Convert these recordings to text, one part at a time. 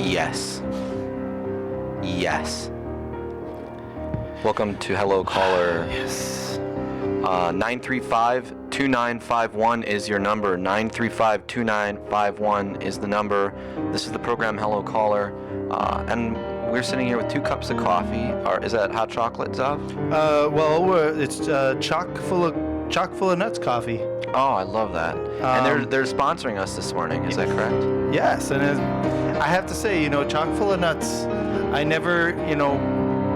Yes. Yes. Welcome to Hello Caller. Yes. 935-2951 is your number. 935-2951 is the number. This is the program Hello Caller. And we're sitting here with 2 cups of coffee. Is that hot chocolate, Zav? It's chock full of nuts coffee. Oh, I love that. And they're sponsoring us this morning. Is that correct? Yes, and I have to say, chock full of nuts. I never,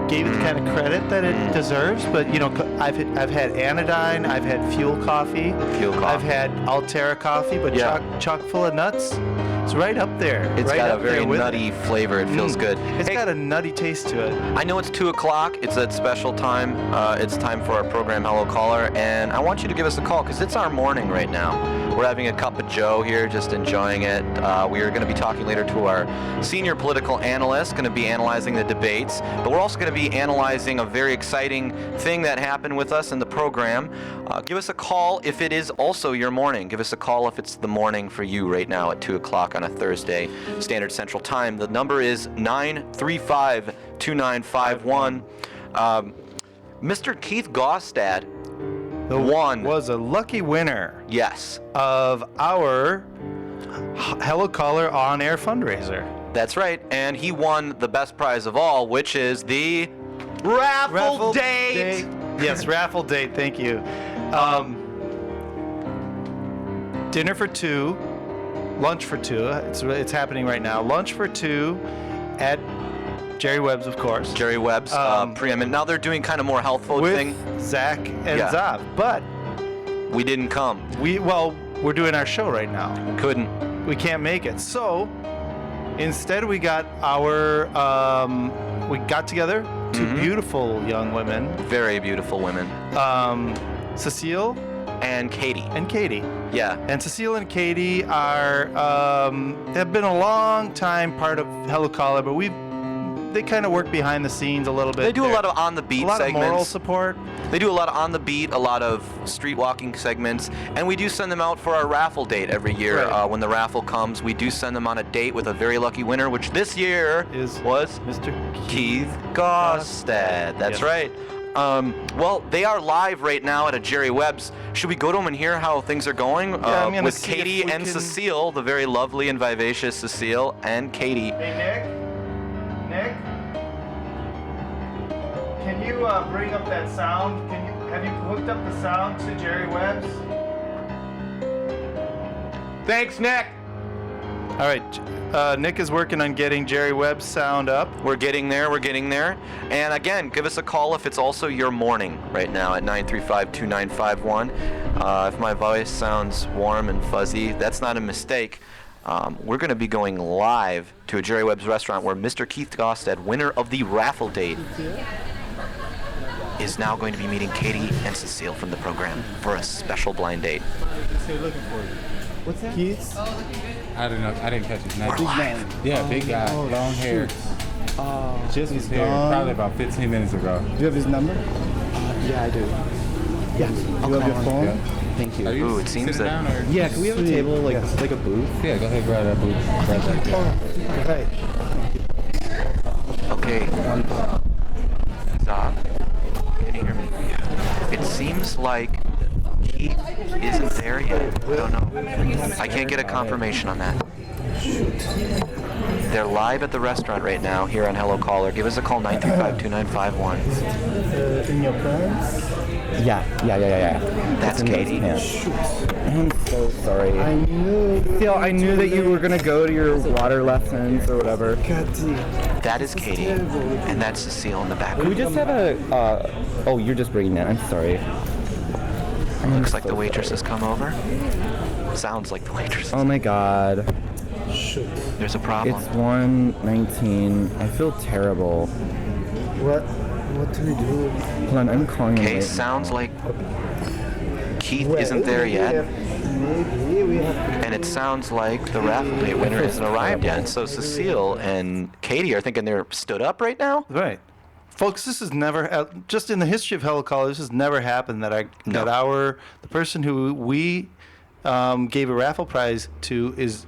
gave it the kind of credit that it deserves. But I've had Anodyne, I've had Fuel Coffee, I've had Altera Coffee, but chock full of nuts, it's right up there. It's right got up a very there nutty flavor. It feels good. It's got a nutty taste to it. I know it's 2 o'clock. It's that special time. It's time for our program Hello Caller, and I want you to give us a call because it's our morning right now. We're having a cup of Joe here, just enjoying it. We are going to be talking later to our senior political analyst, going to be analyzing the debates, but we're also going to be analyzing a very exciting thing that happened with us in the program. Give us a call if it is also your morning. Give us a call if it's the morning for you right now at 2 o'clock on a Thursday, Standard Central Time. The number is 935-2951. Mr. Keith Gaustad was a lucky winner. Yes. Of our Hello Caller on-air fundraiser. That's right, and he won the best prize of all, which is the raffle date. Yes, raffle date. Thank you. Dinner for 2, lunch for 2. It's happening right now. Lunch for 2 at Jerry Webb's, of course. Jerry Webb's, preeminent. Now they're doing kind of more health food with thing. Zach and Zav, but we didn't come. We're doing our show right now. We can't make it. So instead, we got together 2 beautiful young women. Very beautiful women. Cecile and Katie. Yeah. And Cecile and Katie are have been a long time part of Hello Caller, but they kind of work behind the scenes a little bit. They do a lot of on the beat segments. A lot of moral support. They do a lot of on the beat, a lot of street walking segments, and we do send them out for our raffle date every year. Right. When the raffle comes, we do send them on a date with a very lucky winner, which this year was Mr. Keith Gaustad. That's right. Well, they are live right now at a Jerry Webb's. Should we go to them and hear how things are going? With Katie and Cecile, the very lovely and vivacious Cecile and Katie. Hey, Nick, can you bring up that sound? Have you hooked up the sound to Jerry Webb's? Thanks, Nick. All right, Nick is working on getting Jerry Webb's sound up. We're getting there. And again, give us a call if it's also your morning right now at 935-2951. If my voice sounds warm and fuzzy, that's not a mistake. We're going to be going live to a Jerry Webb's restaurant where Mr. Keith Gaustad, winner of the raffle date, is now going to be meeting Katie and Cecile from the program for a special blind date. They're looking for you. What's that? Keith? I don't know. I didn't catch his name. Big man. Yeah, big guy, long hair. Just was here probably about 15 minutes ago. Do you have his number? Yeah, I do. Yeah. Do you have your phone? Yeah. Thank you. Ooh, it seems that. Down or? Yeah, can we have a table, like a booth? Yeah, go ahead, grab that booth. Grab that. Okay. Zav, can you hear me? It seems like Keith isn't there yet. I don't know. I can't get a confirmation on that. They're live at the restaurant right now here on Hello Caller. Give us a call, 935-2951. In your plans? Yeah. That's Katie. Yeah. I'm so sorry. I knew that you were gonna go to your water lessons or whatever. That is Katie, and that's Cecile in the Can background. we just have a? Oh, you're just bringing that. I'm sorry. Looks like the waitress has come over. Sounds like the waitress. Oh my God. There's a problem. It's 1:19. I feel terrible. What do we do? Hold on, I'm calling him. Okay, sounds like Keith isn't there yet. And it sounds like the raffle date winner hasn't arrived yet. So Cecile and Katie are thinking they're stood up right now? Right. Folks, this has never, just in the history of Hello Caller, this has never happened that the person who we gave a raffle prize to is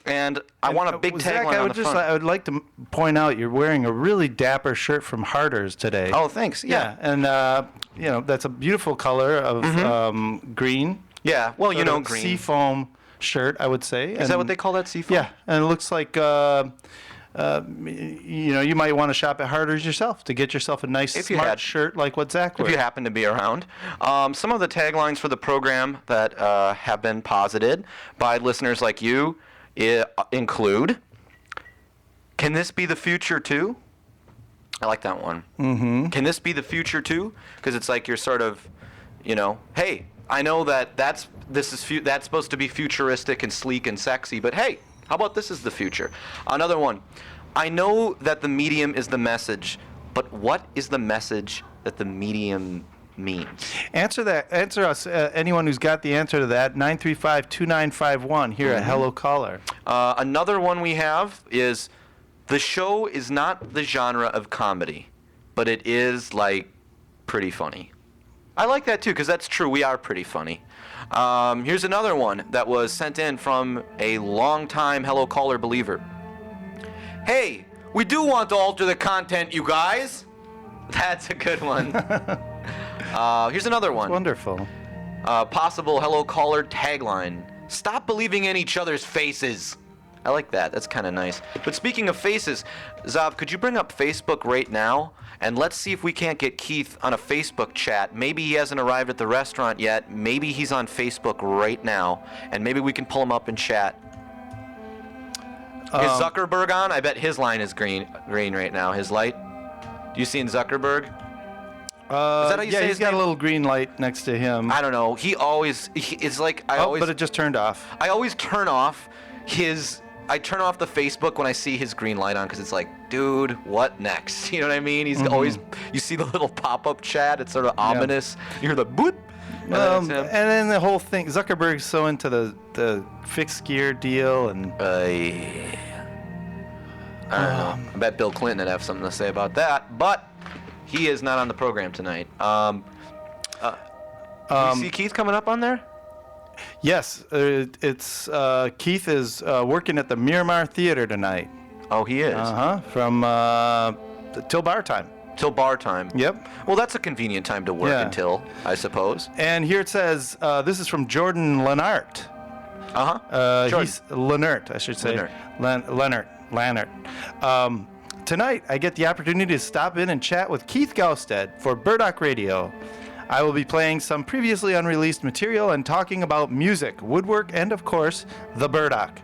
And I want a big Zach, tagline on the front. I would like to point out you're wearing a really dapper shirt from Harder's today. Oh, thanks. Yeah. And that's a beautiful color of green. Yeah. Well, you know, green. Seafoam shirt, I would say. Is that what they call that, seafoam? Yeah, and it looks like you might want to shop at Harder's yourself to get yourself a nice smart shirt like what Zach wears. If you happen to be around. Some of the taglines for the program that have been posited by listeners like you include, "Can this be the future too?" I like that one. Mm-hmm. Can this be the future too? Because it's like you're sort of, hey, I know that's supposed to be futuristic and sleek and sexy, but hey, how about this is the future? Another one. I know that the medium is the message, but what is the message that the medium means? Answer us, anyone who's got the answer to that, 935-2951 here at Hello Caller. Another one we have is, the show is not the genre of comedy, but it is, pretty funny. I like that, too, because that's true. We are pretty funny. Here's another one that was sent in from a longtime Hello Caller believer. Hey, we do want to alter the content, you guys. That's a good one. Here's another one. Wonderful. Possible Hello Caller tagline. Stop believing in each other's faces. I like that. That's kind of nice. But speaking of faces, Zav, could you bring up Facebook right now? And let's see if we can't get Keith on a Facebook chat. Maybe he hasn't arrived at the restaurant yet. Maybe he's on Facebook right now. And maybe we can pull him up and chat. Is Zuckerberg on? I bet his line is green right now. His light. Do you see Zuckerberg? Is that how you say he's his got name? a little green light next to him. I don't know. It's like but it just turned off. I always turn off I turn off the Facebook when I see his green light on, because it's like, dude, what next? You know what I mean? He's always, you see the little pop-up chat. It's sort of ominous. You hear the boop. And then the whole thing, Zuckerberg's so into the fixed gear deal, and I don't know. I bet Bill Clinton would have something to say about that, but he is not on the program tonight. You see Keith coming up on there? Yes, it's Keith is working at the Miramar Theater tonight. Oh, he is? From till bar time. Till bar time. Yep. Well, that's a convenient time to work until, I suppose. And here it says, this is from Jordan Lenart. He's Lenart, I should say. Lenart. Tonight, I get the opportunity to stop in and chat with Keith Gausted for Burdock Radio. I will be playing some previously unreleased material and talking about music, woodwork, and, of course, the Burdock.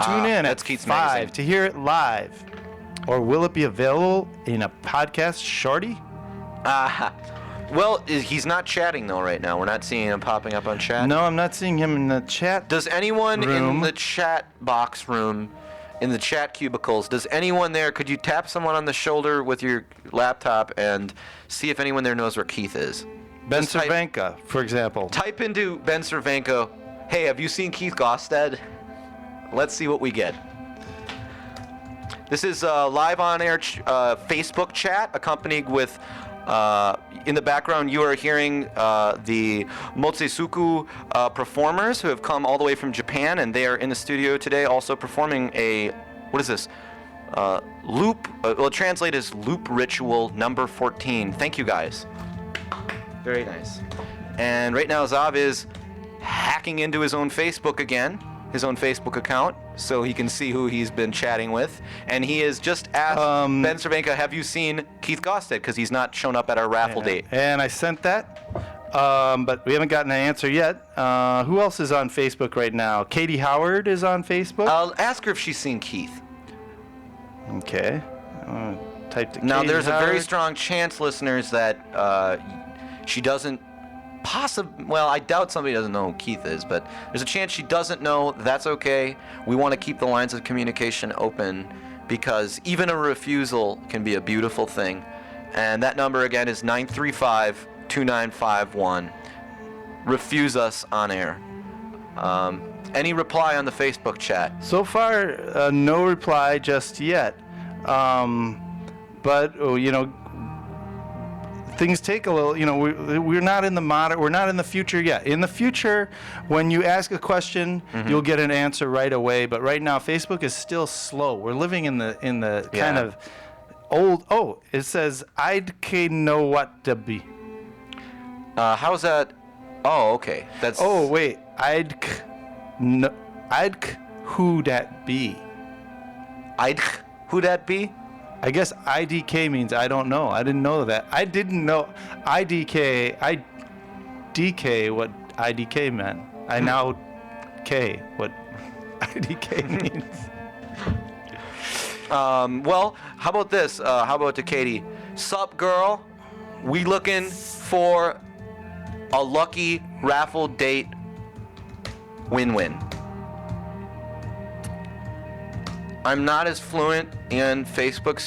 Tune in at Keith's 5 magazine. to hear it live. Or will it be available in a podcast shorty? Well, he's not chatting, though, right now. We're not seeing him popping up on chat. No, I'm not seeing him in the chat. Does anyone room. in the chat box room, in the chat cubicles, does anyone there, could you tap someone on the shoulder with your laptop and see if anyone there knows where Keith is? Ben Just type- Cervenka, for example. Type into Ben Cervenka, hey, have you seen Keith Gausted? Let's see what we get. This is live on air Facebook chat, accompanied with, in the background, you are hearing the Motsesuku performers who have come all the way from Japan, and they are in the studio today also performing what is this? Loop, well, translate as Loop Ritual number 14. Thank you, guys. Very nice. And right now, Zav is hacking into his own Facebook again, his own Facebook account, so he can see who he's been chatting with. And he has just asked Ben Cervenka, have you seen Keith Gausted? Because he's not shown up at our raffle date. And I sent that, but we haven't gotten an answer yet. Who else is on Facebook right now? Katie Howard is on Facebook. I'll ask her if she's seen Keith. Okay. Type to Now, Katie there's Howard. a very strong chance, listeners, that she doesn't well, I doubt somebody doesn't know who Keith is, but there's a chance she doesn't know. That's okay. We want to keep the lines of communication open, because even a refusal can be a beautiful thing. And that number again is 935-2951. Refuse us on air. Any reply on the Facebook chat? So far, no reply just yet. But, things take a little. We're not in the we're not in the future yet. In the future, when you ask a question, you'll get an answer right away. But right now, Facebook is still slow. We're living in the kind of old. Oh, it says I'd know what to be. How's that? Oh, okay. That's. Oh wait, who that be? Who that be? I guess IDK means I don't know. I didn't know that. I didn't know IDK what IDK meant. I now K what IDK means. Well, how about this? How about to Katie? Sup, girl? We looking for a lucky raffle date win-win. I'm not as fluent in Facebook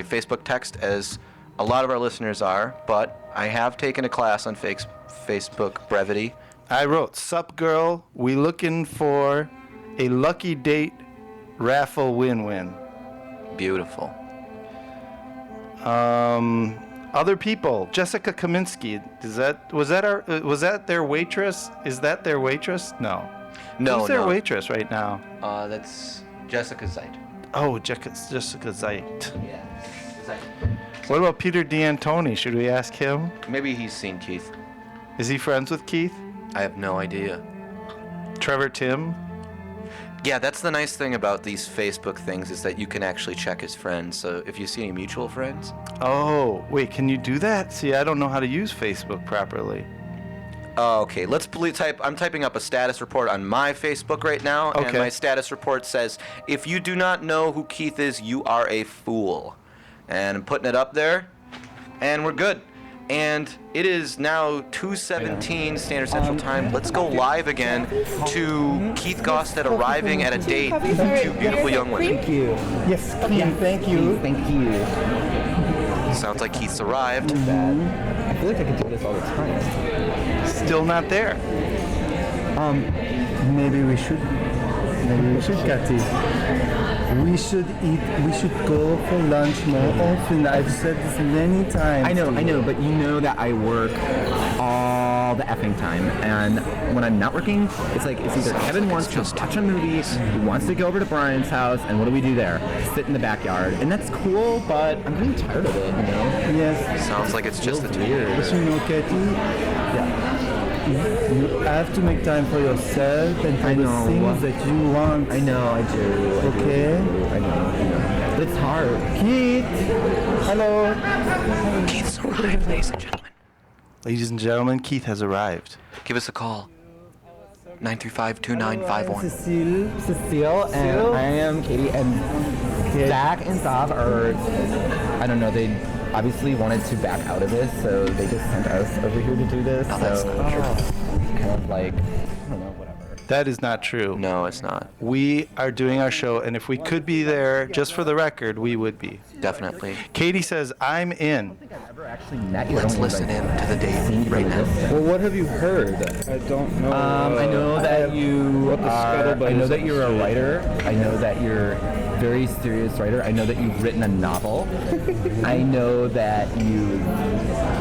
Facebook text as a lot of our listeners are, but I have taken a class on Facebook brevity. I wrote, "Sup, girl? We looking for a lucky date raffle win-win." Beautiful. Other people. Jessica Kaminsky. Was that their waitress? Is that their waitress? No. No, Who's their no. waitress right now? That's Jessica Zeit. Oh, Jessica Zeit. Yeah. Zeit. What about Peter D'Antoni? Should we ask him? Maybe he's seen Keith. Is he friends with Keith? I have no idea. Trevor Tim? Yeah, that's the nice thing about these Facebook things is that you can actually check his friends. So if you see any mutual friends. Oh, wait, can you do that? See, I don't know how to use Facebook properly. Okay, let's type. I'm typing up a status report on my Facebook right now, and Okay. my status report says, "If you do not know who Keith is, you are a fool." And I'm putting it up there, and we're good. And it is now 2:17 Standard Central Time. Let's go live again to Keith Gosted arriving at a date with two beautiful young women. Thank you. Yes, Keith, thank you. Thank you. Sounds like Keith's arrived. I feel like I could do this all the time. Still not there. Maybe we should, Kati. We should go for lunch more often. I've said this many times. I know, but you know that I work all the effing time, and when I'm not working, it's either Kevin wants to watch a movie, he wants to go over to Brian's house, and what do we do there? Sit in the backyard, and that's cool, but I'm getting tired of it, you know? Yes. Sounds like it's just the two. But you know, Katie, you have to make time for yourself and for the things that you want. I know, I do. Okay? I know. But it's hard. Keith! Hello! Keith's arrived, ladies and gentlemen. Ladies and gentlemen, Keith has arrived. Give us a call. 935-2951. Cecile, and I am Katie, and Zach and Sav are, I don't know, they obviously wanted to back out of this, so they just sent us over here to do this. No, that's not true. Kind of like, I don't know, whatever. That is not true. No, it's not. We are doing our show, and if we could be there, just for the record, we would be. Definitely. Katie says, I'm in. I've never actually met you. Let's listen in to the date right now. Well, what have you heard? I don't know. I know that you what the are, scuttlebutt I know is. that you're a writer. I know that you're a very serious writer. I know that you've written a novel. I know that you,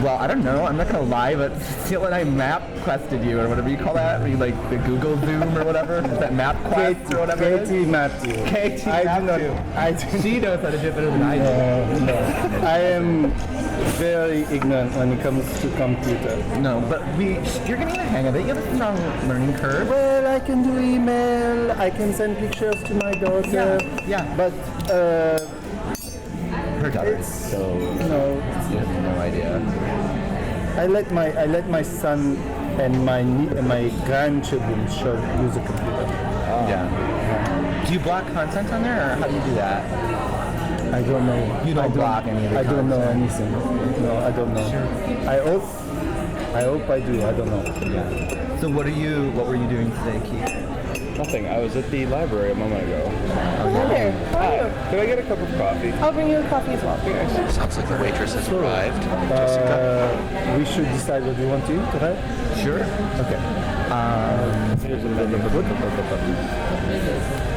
well, I don't know. I'm not going to lie, but Cecile and I map quested you, or whatever you call that. Where you like the Google Zoom or whatever. Is that map quest or whatever it is? Katie Matthew. Katie I do not. Matthew. She knows how to do it better than I do. No. I am very ignorant when it comes to computer. No, but you're getting the hang of it. You have a strong learning curve. Well, I can do email. I can send pictures to my daughter. Yeah. But Her daughter. So no, you have no idea. I let my son and my grandchildren use a computer. Yeah. Do you block content on there, or how do you do that? I don't know. You don't block any of the I don't know content. anything. No, I don't know. I hope I do. I don't know. So what were you doing today, Keith? Nothing. I was at the library a moment ago. Hi there. How are you? Could I get a cup of coffee? I'll bring you a coffee as well. Sounds like the waitress has arrived. We should decide what we want to eat, right? Sure. Okay. Here's a menu.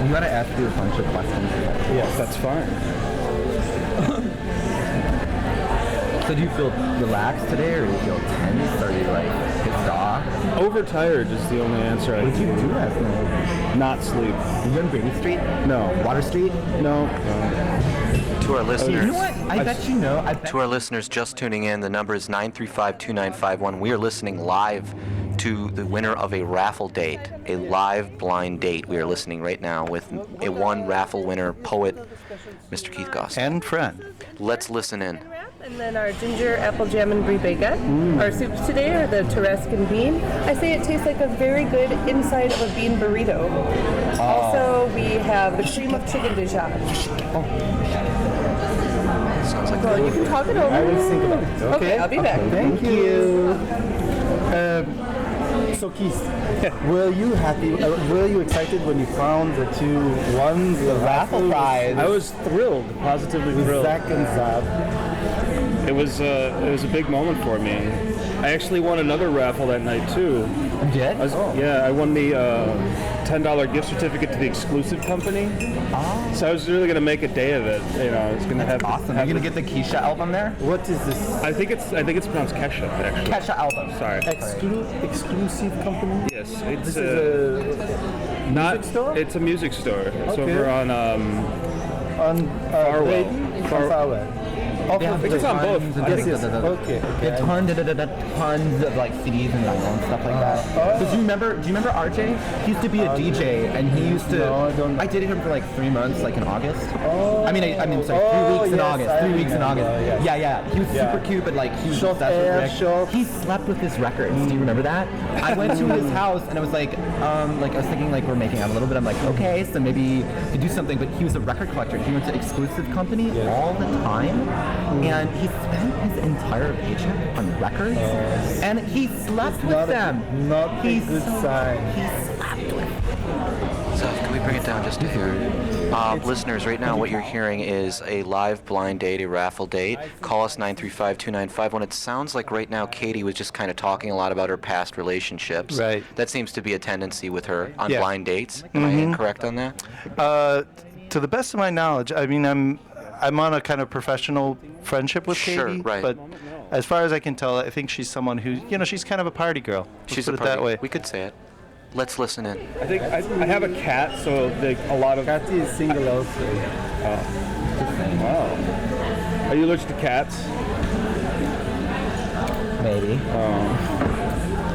We gotta ask you a bunch of questions. Yes. That's fine. So So do you feel relaxed today, or do you feel tense? Are you like pissed off? Overtired is the only answer I What did you can do last night? Not sleep. Were you on Grady Street? No. Water Street? No. To our listeners, You know what? I bet you know. I bet to our listeners just tuning in, the number is 935-2951. We are listening live to the winner of a raffle date, a live blind date. We are listening right now with a one raffle winner, poet, Mr. Keith Goss. And friend. Let's listen in. And then our ginger apple jam and brie baguette. Our soups today are the Tarascan bean. I say it tastes like a very good inside of a bean burrito. Also, we have the cream of chicken Dijon. Sounds like Well, you can talk it over. I will think about it. Okay, I'll be back. Thank you. So Keith, were you happy? Were you excited when you found that you won the raffle prize? I was thrilled, positively with thrilled. Zach and Zab. It was a big moment for me. I actually won another raffle that night too. you did? Yeah, I won the $10 gift certificate to the exclusive company. So I was really gonna make a day of it. You know, I was gonna have. Awesome. Are you gonna get the Keisha album there? What is this? I think it's pronounced Kesha actually. Kesha album. Sorry. Exclusive company? Yes, it's This is not. music store? It's a music store. It's Okay. over on on Farwell. Farwell. They have It's on both. tons of- Yes, yes. Okay. They have tons of like CDs and vinyl and stuff like that. So do you remember RJ? He used to be a DJ, and he used to. No, I don't know. I dated him for like 3 months, like in August. Oh. I mean, sorry, 3 Oh, weeks in yes, August. I 3 weeks in remember, August. yes. Yeah. He was super cute, but like he was Short obsessed with hair, Rick. short. He slept with his records. Do you remember that? I went to his house, and I was like I was thinking like we're making out a little bit. I'm like, okay, so maybe to do something. But he was a record collector. He went to Exclusive Company all the time, and he spent his entire paycheck on records, and he slept with them. Not a He's good so- sign. He slept with them. So can we bring it down just a hair? Listeners, right now what you're hearing is a live blind date, a raffle date. Call us 935-2951. It sounds like right now Katie was just kind of talking a lot about her past relationships. Right. That seems to be a tendency with her on Yeah. blind dates. Am I incorrect on that? To the best of my knowledge, I mean, I'm on a kind of professional friendship with Sure, Katie, right. but as far as I can tell, I think she's someone who, she's kind of a party girl. Let's She's put a it party. that way. We could say it. Let's listen in. I think I have a cat, so a lot of. Kathy is single also. Wow. Are you allergic to cats? Maybe.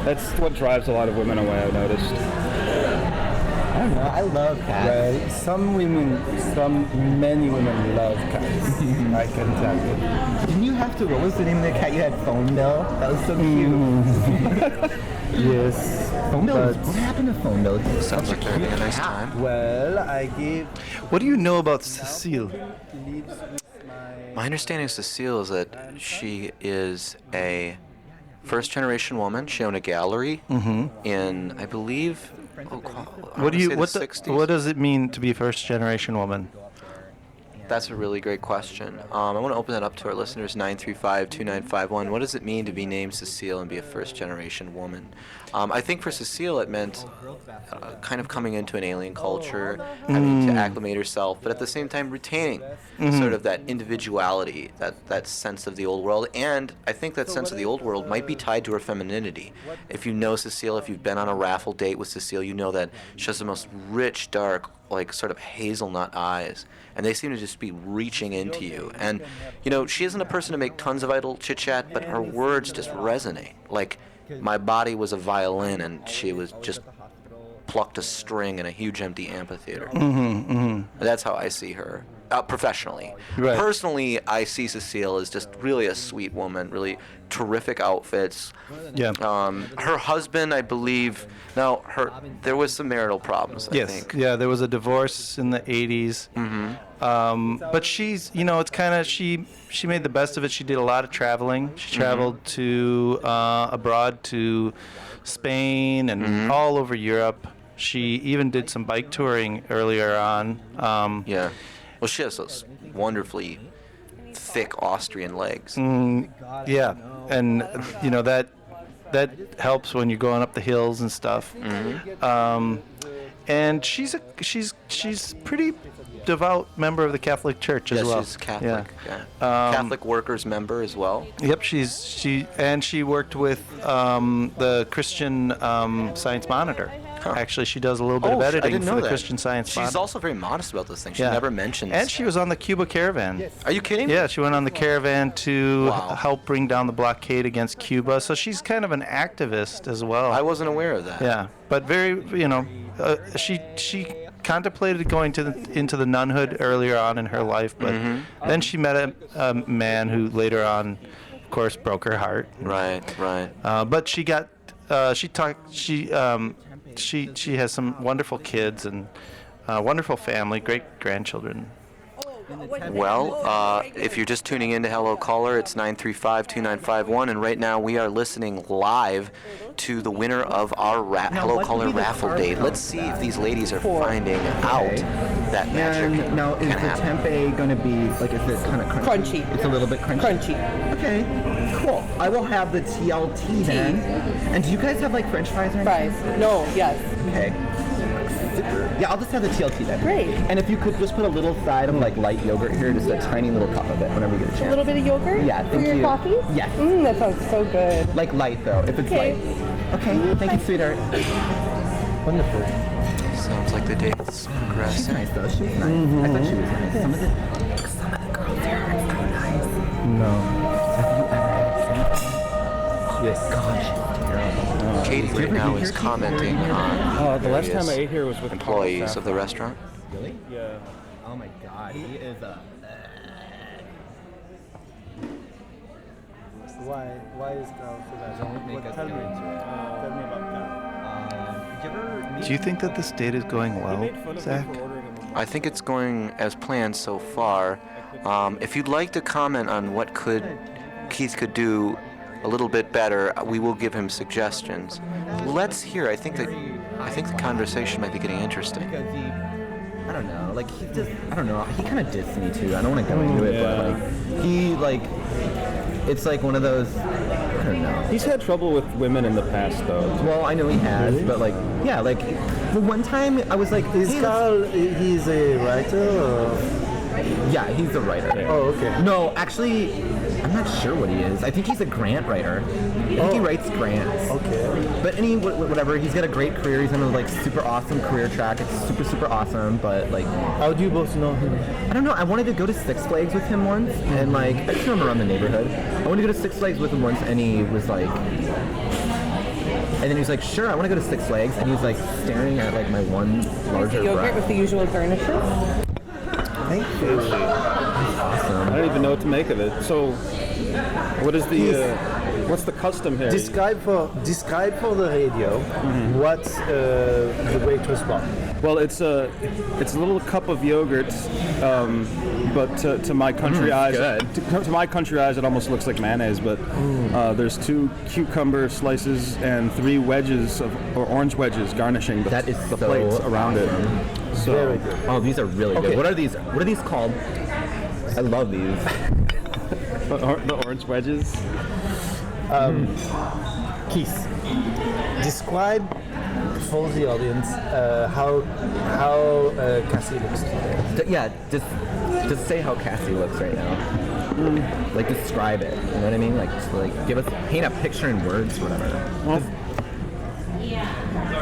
That's what drives a lot of women away. I've noticed. I don't know. I love cats. Well, many women love cats. I can tell you. Didn't you have to? What was the name of the cat you had? Phone Bill. That was so cute. Yes. Phone Bill. But- What happened to Phone Bill? Sounds like they're having a nice time. Well, I gave. What do you know about Cecile? My understanding of Cecile is that she is a first-generation woman. She owned a gallery in, I believe, What do you? the What 60s. what does it mean to be a first-generation woman? That's a really great question. I want to open that up to our listeners, 935-2951. What does it mean to be named Cecile and be a first-generation woman? I think for Cecile it meant kind of coming into an alien culture, having to acclimate herself, but at the same time retaining sort of that individuality, that sense of the old world. And I think that sense of the old world might be tied to her femininity. If you know Cecile, if you've been on a raffle date with Cecile, you know that she has the most rich, dark, like sort of hazelnut eyes, and they seem to just be reaching into you. And she isn't a person to make tons of idle chit chat, but her words just resonate. Like my body was a violin, and she was just plucked a string in a huge empty amphitheater. That's how I see her. Professionally. Right. Personally, I see Cecile as just really a sweet woman, really terrific outfits. Yeah. Her husband, I believe, there was some marital problems, I Yes. think. Yeah, there was a divorce in the 80s. But she's, it's kind of, she made the best of it. She did a lot of traveling. She traveled to abroad to Spain and all over Europe. She even did some bike touring earlier on. Yeah. Well, she has those wonderfully thick Austrian legs. Yeah, and that helps when you're going up the hills and stuff. And she's pretty devout member of the Catholic Church as Yeah, well. she's Catholic. Yeah. Catholic Workers member as well. Yep, she worked with the Christian Science Monitor. Huh. Actually, she does a little bit of I editing didn't know for the that. Christian Science She's Monitor. also very modest about this thing. She Yeah. never mentions. And she was on the Cuba Caravan. Are you kidding? Yeah, she went on the caravan to Wow. help bring down the blockade against Cuba. So she's kind of an activist as well. I wasn't aware of that. Yeah, but very, she contemplated going into the nunhood earlier on in her life, but then she met a man who later on, of course, broke her heart. Right. But she got, she has some wonderful kids and wonderful family, great grandchildren. Well, if you're just tuning in to Hello Caller, it's 935-2951, and right now we are listening live to the winner of our Hello what Caller would be the raffle card date. count Let's see if these ladies are for- finding out that magic And now, is can the happen. tempeh going to be, like, is it kind of crunchy? Crunchy. It's a little bit crunchy? Crunchy. Okay, cool. I will have the TLT then. And do you guys have, like, French fries or anything? Fries. No, yes. Okay. Yeah, I'll just have the TLT then. Great. And if you could just put a little side of, like, light yogurt here, just a tiny little cup of it whenever you get a chance. A little bit of yogurt? Yeah, For thank your you. coffee? Yes. That sounds so good. Like light, though, if it's Okay. light. Okay, thank you, sweetheart. Wonderful. Sounds like the date's She's progressing. nice, though. She's nice. I thought she was nice. Some of the girls there are so nice. No. Have you ever had some? Yes. God, she's terrible. Katie right now is commenting on The last time I various ate here was with employees of the restaurant. Really? Yeah. Oh my God, he is a. Why is Carl so bad? Don't make us Tell go me. into it. Tell me about that. Do you think that this date is going well, Zach? I think it's going as planned so far. If you'd like to comment on what Keith could do a little bit better, we will give him suggestions. Let's hear. I think the conversation might be getting interesting. Because I don't know, like he just, I don't know, he kind of dissed me too. I don't want to go into it, but like he it's like one of those, I don't know. He's had trouble with women in the past, though. Well, I know he has, but like, yeah, like the one time I was like, Is hey, Carl, he's a writer or? yeah, he's a writer. Oh, okay. No, actually, I'm not sure what he is. I think he's a grant writer. I think he writes grants. Okay. But whatever, he's got a great career. He's on a like super awesome career track. It's super, super awesome. But like, How do you both know him? I don't know. I wanted to go to Six Flags with him once, and like, I just remember around the neighborhood. I wanted to go to Six Flags with him once, and he was like, and then he was like, sure, I want to go to Six Flags, and he was like staring at like my one larger Yogurt breast. with the usual garnishes. Thank you. I don't even know what to make of it. So, what is the what's the custom here? Describe for the radio what's the waitress want. Well, it's a little cup of yogurt, but to my country eyes, to my country eyes, it almost looks like mayonnaise. But there's 2 cucumber slices and 3 wedges or orange wedges garnishing the, That is the so plates around it. So, Very good. Oh, these are really Okay. good. What are these? What are these called? I love these. the orange wedges. Keith, describe for the audience how Cassie looks today. Yeah, just say how Cassie looks right now. Like describe it. You know what I mean? Like just like paint a picture in words, or whatever. Well,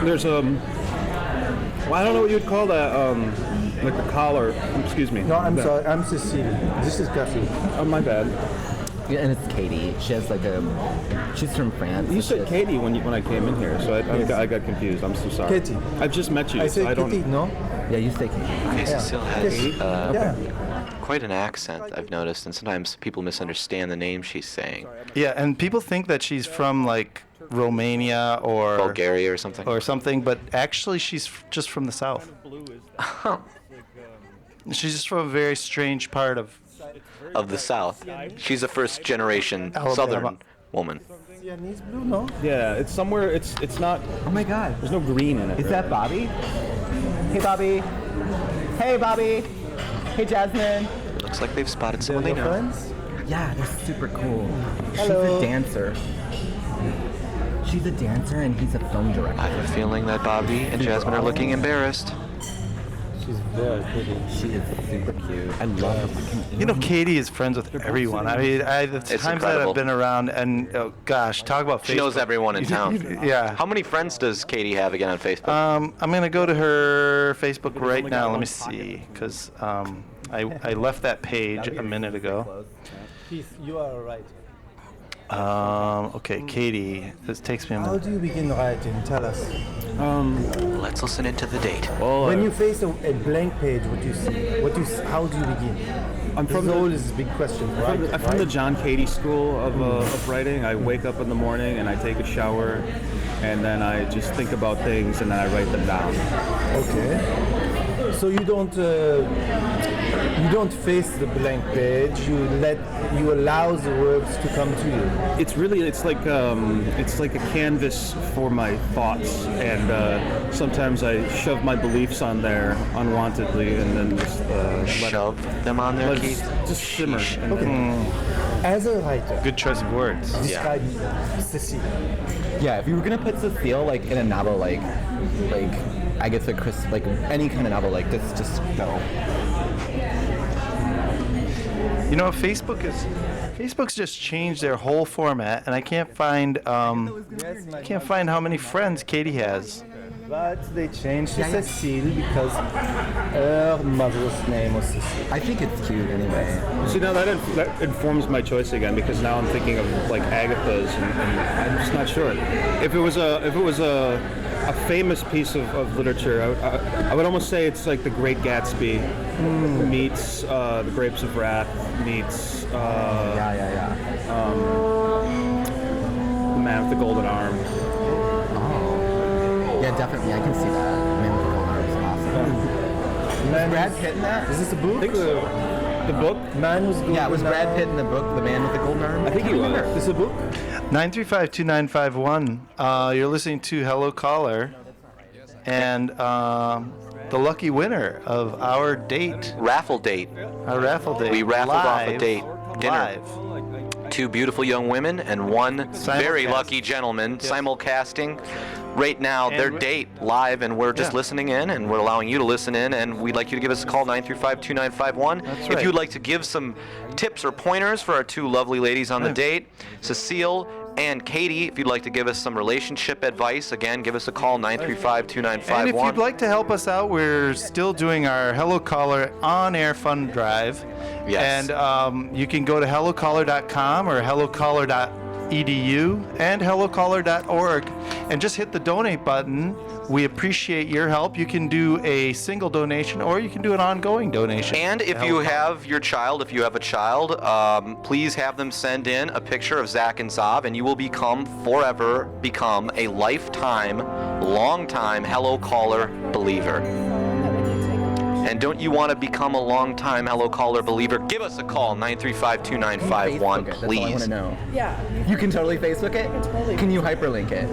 there's well, I don't know what you'd call that. Like the collar. Excuse me. No, I'm sorry. I'm Cecily. This is Cassie. Oh, my bad. Yeah, and it's Katie. She has like she's from France. You so said she has- Katie when I came in here, so I got confused. I'm so sorry. Katie. I've just met you. I so say I don't. Katie, no? Yeah, you say Katie. Okay, Cecile has Yeah. quite an accent, I've noticed, and sometimes people misunderstand the name she's saying. Yeah, and people think that she's from like Romania or Bulgaria or something. but actually she's just from the south. She's just from a very strange part of. Of the South. She's a first-generation Alabama. Southern woman. Siamese blue, no? Yeah, it's somewhere. It's not. Oh my God. There's no green in it. Is that Bobby? Hey Bobby. Hey Bobby. Hey Jasmine. Looks like they've spotted They're someone they your know. friends? Yeah, they're super cool. She's Hello. a dancer. She's a dancer and he's a film director. I have a feeling that Bobby and Jasmine are looking embarrassed. She's very pretty. She is super cute. I love her fucking. You know, Katie is friends with everyone. I mean, the times that incredible. I've been around, and oh gosh, talk about Facebook. She knows everyone in town. Yeah. How many friends does Katie have again on Facebook? I'm gonna go to her Facebook right now. Let me see, because I left that page a minute ago. Keith, you are right. Okay, Katie. This takes me a How minute. do you begin writing? Tell us. Let's listen into the date. When you face a blank page, what do you see? How do you begin? I'm This from is the- always a big question, right? I'm from the John Katie school of writing. I wake up in the morning and I take a shower, and then I just think about things and then I write them down. Okay. So you don't face the blank page. You allow the words to come to you. It's like a canvas for my thoughts, and sometimes I shove my beliefs on there unwantedly, and then just let Shove them on there, it Keith. just simmer. And then, As a writer, Good choice of words. describe Cecile. Yeah, if you were gonna put Cecile like in a novel, like I guess like any kind of novel like this, just go. You know, Facebook's just changed their whole format, and I can't find how many friends Katie has. But they changed to Cecile because her mother's name was Cecile. I think it's cute anyway. see, now that informs my choice again, because now I'm thinking of like Agatha's, and I'm just not sure. If it was a famous piece of literature, I would almost say it's like The Great Gatsby meets The Grapes of Wrath meets Yeah. The Man with the Golden Arm. Yeah, definitely. I can see that. Man with the Golden Arm is awesome. Was Brad Pitt in that? Is this a book? I think so. The book? Man was Yeah, was Brad Pitt in the book The Man with the Golden Arm? I think he was. Is this a book? 935-2951. You're listening to Hello Caller, and the lucky winner of our date, Raffle date. our raffle date. We raffled off a live- date, dinner. Live. 2 beautiful young women and 1 very Simulcast. lucky gentleman simulcasting right now And their we- date live, and we're just Yeah. listening in, and we're allowing you to listen in, and we'd like you to give us a call, 935-2951. That's If right. you'd like to give some tips or pointers for our 2 lovely ladies on the Yeah. date, Cecile and Katie. If you'd like to give us some relationship advice, again, give us a call, 935-2951. And if you'd like to help us out, we're still doing our Hello Caller on-air fund drive. Yes. And you can go to hellocaller.com or hellocaller.edu and hellocaller.org and just hit the donate button. We appreciate your help. You can do a single donation or you can do an ongoing donation. And if to you Hello have a child, please have them send in a picture of Zach and Zav, and you will forever become a long-time Hello Caller believer. And don't you want to become a long-time Hello Caller believer? Give us a call, 935-2951, Facebook it. That's all I want please. to know. Yeah, You can totally Facebook it? totally. Can you hyperlink it?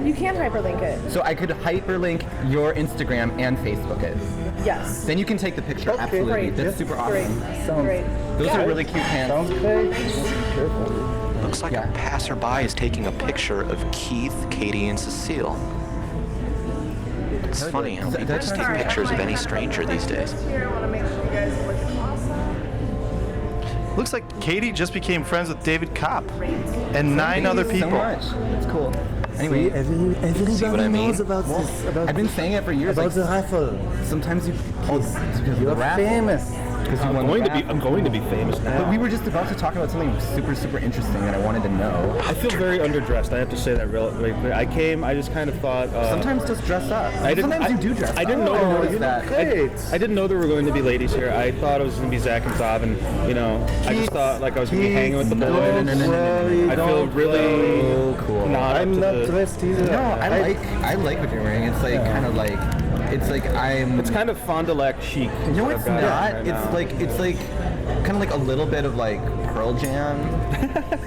you can hyperlink it. So I could hyperlink your Instagram and Facebook it. Yes. Then you can take the picture. Absolutely. great. That's super Great. awesome. Great. Those Yeah. are really cute pants. Sounds great. Careful. Looks like Yeah. a passerby is taking a picture of Keith, Katie, and Cecile. It's funny how people just take pictures of any stranger these days. Here, I want to make sure you guys look awesome. Looks like Katie just became friends with David Kopp and 9 other Thank you people. so much. That's cool. See, Anyway, everybody See what I mean? knows about this. About I've been saying it for years. about Like, the raffle. sometimes you because You're famous. I'm going to be famous now. But we were just about to talk about something super, super interesting that I wanted to know. I feel very underdressed. I have to say that really quick. I just kind of thought. Sometimes just dress up. I didn't- Sometimes I- you do dress up. I didn't know there were- noticed that. I didn't know there were going to be ladies here. I thought it was going to be Zach and Zav, and I just thought like I was going to be hanging with the boys. Don't worry, I feel don't really Oh, cool. not up I'm to not the- dressed either. No, I like what you're wearing. It's like kind of like it's like I'm. It's kind of Fond du Lac chic. No, what it's I've got not. right It's now. like kind of like a little bit of like Pearl Jam,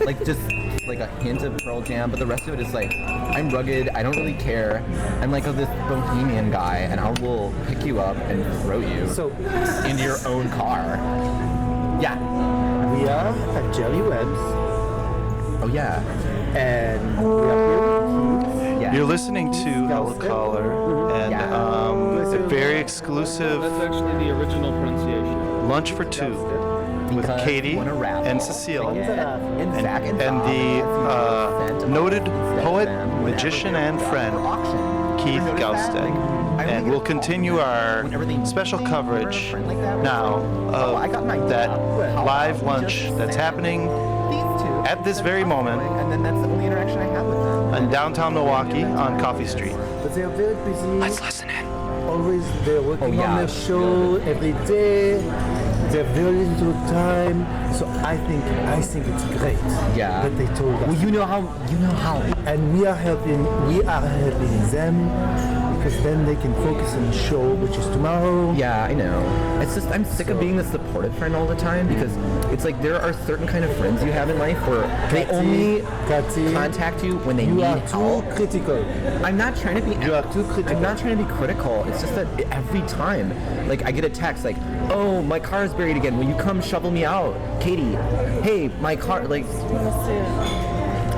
like just like a hint of Pearl Jam, but the rest of it is like I'm rugged. I don't really care. I'm like this bohemian guy, and I will pick you up and throw you So into your own car. Yeah. we are at Jelly Webs, Oh yeah. and we are here with Keith. Yes. You're listening to Hello Caller and a very exclusive That's actually the original pronunciation. Lunch for Two with Because Katie when a raffle and Cecile and Zach and and Bob the sent them noted sent poet, them whenever magician, they were and up friend, for auction. Keith Ever notice that? Gausteg. Like, I only And get we'll a continue our whenever they special meet coverage or a friend like that, now oh, I got an idea. that How live about we lunch just that's send happening these two at this instead very of moment outgoing, and then that's the only interaction I have with them. in downtown Milwaukee on Coffee Street. But they are very busy. Let's listen in. Always they're working Oh, yeah. on their show every day. They have very little time. So I think it's great Yeah. that they told us. Well, you know how. And we are helping them because then they can focus on the show, which is tomorrow. Yeah, I know. It's just I'm sick of being the supportive friend all the time because it's like there are certain kind of friends you have in life where they only Cathy, contact you when they you need are help. too critical. I'm not trying to be. You are too critical. I'm not trying to be critical. It's just that every time, like I get a text like, "Oh, my car is buried again. Will you come shovel me out, Katie? Hey, my car like."